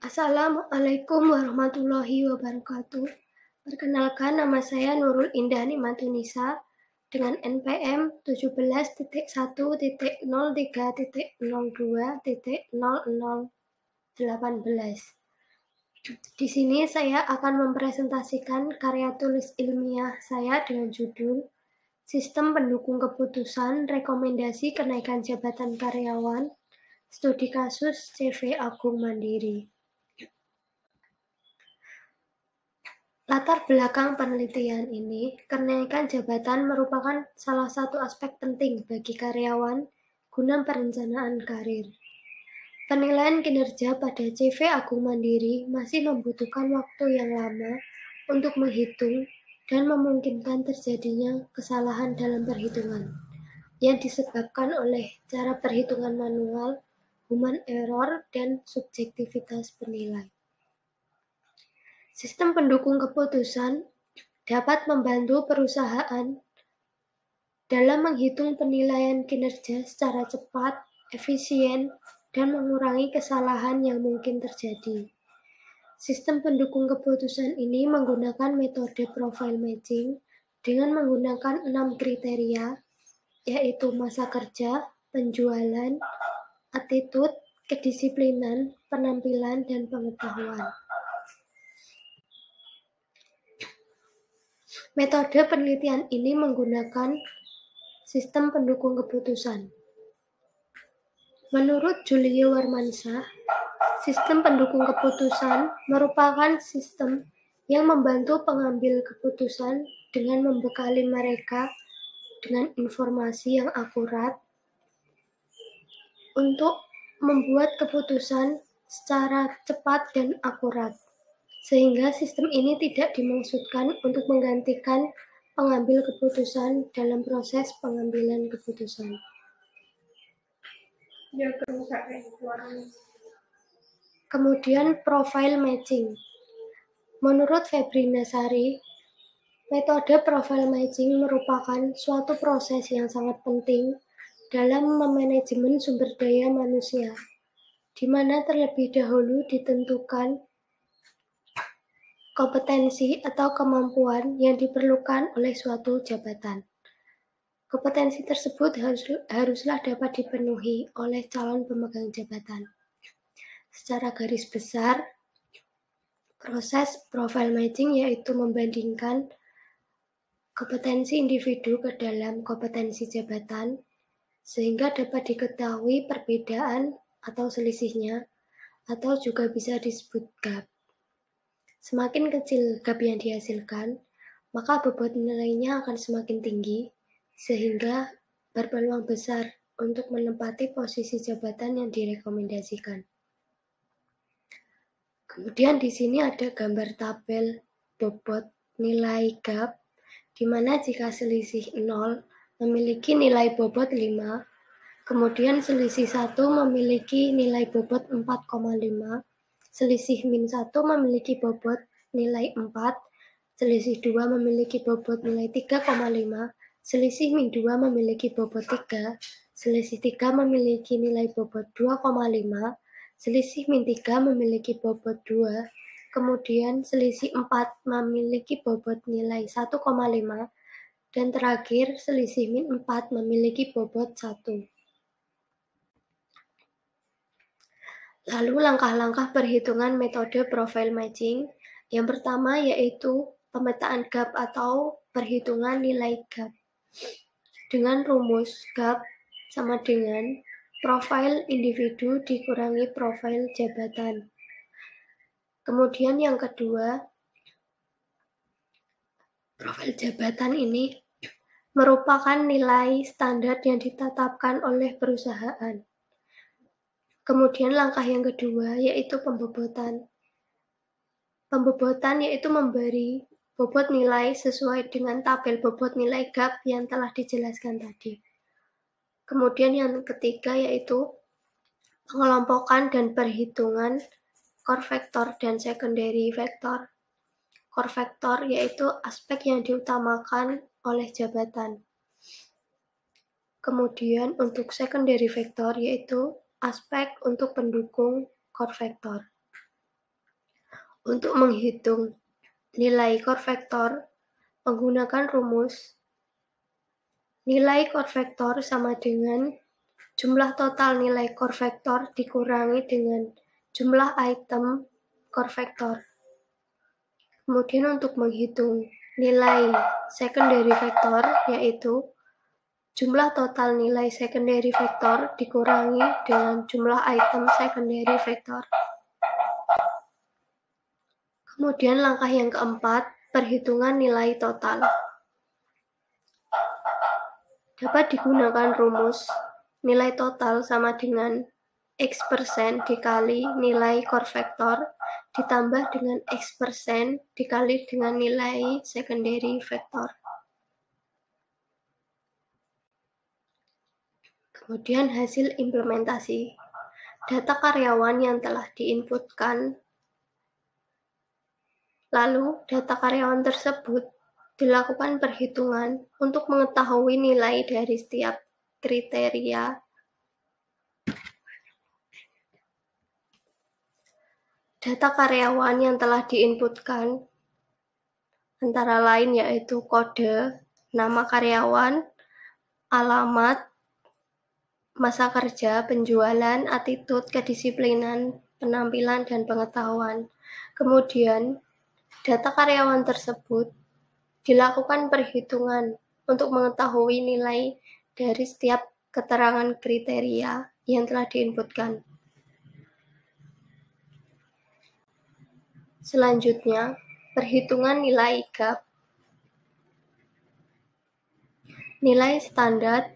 Assalamualaikum warahmatullahi wabarakatuh. Perkenalkan, nama saya Nurul Indah Nimantunisa dengan NPM 17.1.03.02.0018. Di sini saya akan mempresentasikan karya tulis ilmiah saya dengan judul Sistem Pendukung Keputusan Rekomendasi Kenaikan Jabatan Karyawan, Studi Kasus CV Agung Mandiri. Latar belakang penelitian ini, kenaikan jabatan merupakan salah satu aspek penting bagi karyawan guna perencanaan karir. Penilaian kinerja pada CV Agung Mandiri masih membutuhkan waktu yang lama untuk menghitung dan memungkinkan terjadinya kesalahan dalam perhitungan yang disebabkan oleh cara perhitungan manual, human error, dan subjektivitas penilai. Sistem pendukung keputusan dapat membantu perusahaan dalam menghitung penilaian kinerja secara cepat, efisien, dan mengurangi kesalahan yang mungkin terjadi. Sistem pendukung keputusan ini menggunakan metode profile matching dengan menggunakan 6 kriteria, yaitu masa kerja, penjualan, attitude, kedisiplinan, penampilan, dan pengetahuan. Metode penelitian ini menggunakan sistem pendukung keputusan. Menurut Julio Warmansyah, sistem pendukung keputusan merupakan sistem yang membantu pengambil keputusan dengan membekali mereka dengan informasi yang akurat untuk membuat keputusan secara cepat dan akurat. Sehingga sistem ini tidak dimaksudkan untuk menggantikan pengambil keputusan dalam proses pengambilan keputusan. Kemudian profile matching. Menurut Febri Nasari, metode profile matching merupakan suatu proses yang sangat penting dalam memanajemen sumber daya manusia, di mana terlebih dahulu ditentukan kompetensi atau kemampuan yang diperlukan oleh suatu jabatan. Kompetensi tersebut haruslah dapat dipenuhi oleh calon pemegang jabatan. Secara garis besar, proses profile matching yaitu membandingkan kompetensi individu ke dalam kompetensi jabatan, sehingga dapat diketahui perbedaan atau selisihnya, atau juga bisa disebut gap. Semakin kecil gap yang dihasilkan, maka bobot nilainya akan semakin tinggi, sehingga berpeluang besar untuk menempati posisi jabatan yang direkomendasikan. Kemudian di sini ada gambar tabel bobot nilai gap, di mana jika selisih 0 memiliki nilai bobot 5, kemudian selisih 1 memiliki nilai bobot 4,5, selisih min 1 memiliki bobot nilai 4, selisih 2 memiliki bobot nilai 3,5, selisih min 2 memiliki bobot 3, selisih 3 memiliki nilai bobot 2,5, selisih min 3 memiliki bobot 2, kemudian selisih 4 memiliki bobot nilai 1,5, dan terakhir selisih min 4 memiliki bobot 1. Lalu langkah-langkah perhitungan metode profile matching. Yang pertama yaitu pemetaan gap atau perhitungan nilai gap. Dengan rumus gap sama dengan profil individu dikurangi profil jabatan. Kemudian yang kedua, profil jabatan ini merupakan nilai standar yang ditetapkan oleh perusahaan. Kemudian langkah yang kedua yaitu pembobotan. Pembobotan yaitu memberi bobot nilai sesuai dengan tabel bobot nilai gap yang telah dijelaskan tadi. Kemudian yang ketiga yaitu pengelompokan dan perhitungan core factor dan secondary factor. Core factor yaitu aspek yang diutamakan oleh jabatan. Kemudian untuk secondary factor yaitu aspek untuk pendukung core factor. Untuk menghitung nilai core vektor menggunakan rumus nilai core vektor sama dengan jumlah total nilai core vektor dikurangi dengan jumlah item core vektor. Kemudian untuk menghitung nilai secondary vektor, yaitu jumlah total nilai secondary vektor dikurangi dengan jumlah item secondary vektor. Kemudian langkah yang keempat, perhitungan nilai total. Dapat digunakan rumus nilai total sama dengan X% dikali nilai core vektor ditambah dengan X% dikali dengan nilai secondary vektor. Kemudian hasil implementasi. Data karyawan yang telah diinputkan, lalu data karyawan tersebut dilakukan perhitungan untuk mengetahui nilai dari setiap kriteria. Data karyawan yang telah diinputkan antara lain yaitu kode, nama karyawan, alamat, masa kerja, penjualan, attitude, kedisiplinan, penampilan, dan pengetahuan. Kemudian, data karyawan tersebut dilakukan perhitungan untuk mengetahui nilai dari setiap keterangan kriteria yang telah diinputkan. Selanjutnya, perhitungan nilai gap. Nilai standar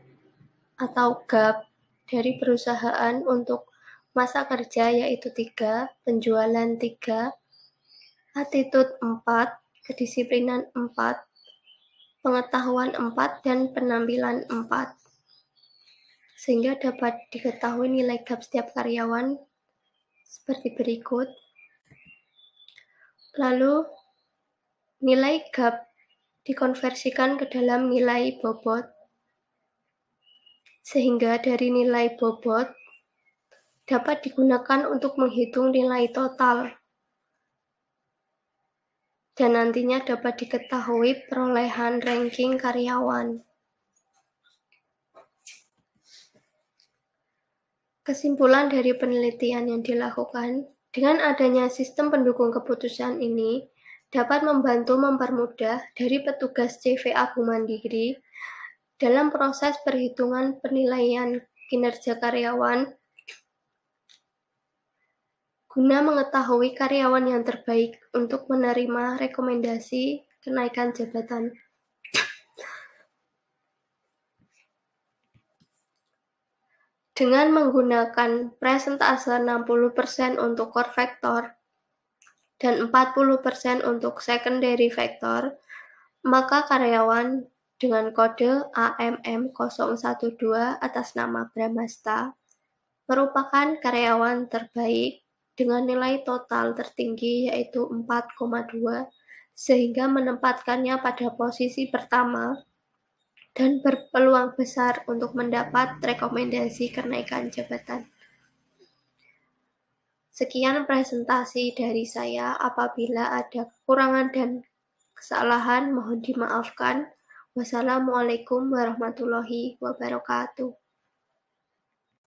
atau gap dari perusahaan untuk masa kerja yaitu 3, penjualan 3, attitude 4, kedisiplinan 4, pengetahuan 4, dan penampilan 4. Sehingga dapat diketahui nilai gap setiap karyawan seperti berikut. Lalu, nilai gap dikonversikan ke dalam nilai bobot, sehingga dari nilai bobot dapat digunakan untuk menghitung nilai total, dan nantinya dapat diketahui perolehan ranking karyawan. Kesimpulan dari penelitian yang dilakukan, dengan adanya sistem pendukung keputusan ini, dapat membantu mempermudah dari petugas CV Abu Mandiri dalam proses perhitungan penilaian kinerja karyawan guna mengetahui karyawan yang terbaik untuk menerima rekomendasi kenaikan jabatan. Dengan menggunakan persentase 60% untuk core vektor dan 40% untuk secondary vektor, maka karyawan dengan kode AMM012 atas nama Bramasta merupakan karyawan terbaik dengan nilai total tertinggi yaitu 4,2, sehingga menempatkannya pada posisi pertama dan berpeluang besar untuk mendapat rekomendasi kenaikan jabatan. Sekian presentasi dari saya. Apabila ada kekurangan dan kesalahan, mohon dimaafkan. Wassalamualaikum warahmatullahi wabarakatuh.